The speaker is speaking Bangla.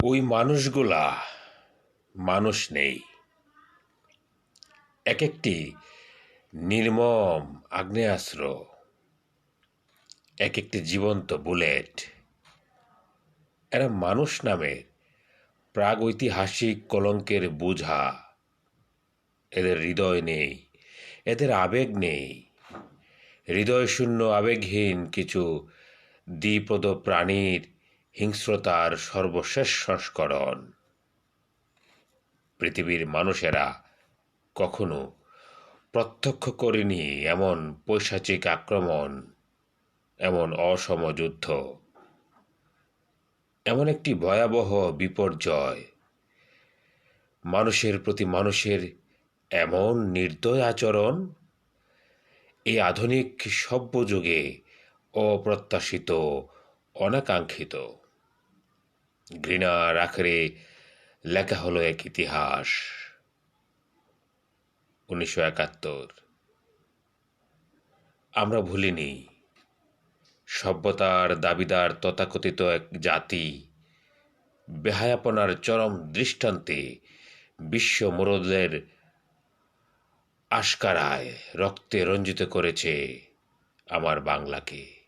ওই মানুষগুলা মানুষ নেই। এক একটি নির্মম আগ্নেয়াস্ত্র, এক একটি জীবন্ত বুলেট। এরা মানুষ নামের প্রাগৈতিহাসিক কলঙ্কের বোঝা। এদের হৃদয় নেই, এদের আবেগ নেই। হৃদয়শূন্য আবেগহীন কিছু দ্বিপদ প্রাণীর হিংস্রতার সর্বশেষ সংস্করণ। পৃথিবীর মানুষেরা কখনো প্রত্যক্ষ করেনি এমন পৈশাচিক আক্রমণ, এমন অসম যুদ্ধ, এমন একটি ভয়াবহ বিপর্যয়। মানুষের প্রতি মানুষের এমন নির্দয় আচরণ এই আধুনিক সভ্য যুগে অপ্রত্যাশিত, অনাকাঙ্ক্ষিত। ঘৃণার আখড়ে লেখা হলো এক ইতিহাস। 1971। আমরা ভুলিনি সভ্যতার দাবিদার তথাকথিত এক জাতি বেহায়াপনার চরম দৃষ্টান্তে বিশ্ব মোড়লের আশকারায় রক্তে রঞ্জিত করেছে আমার বাংলাকে।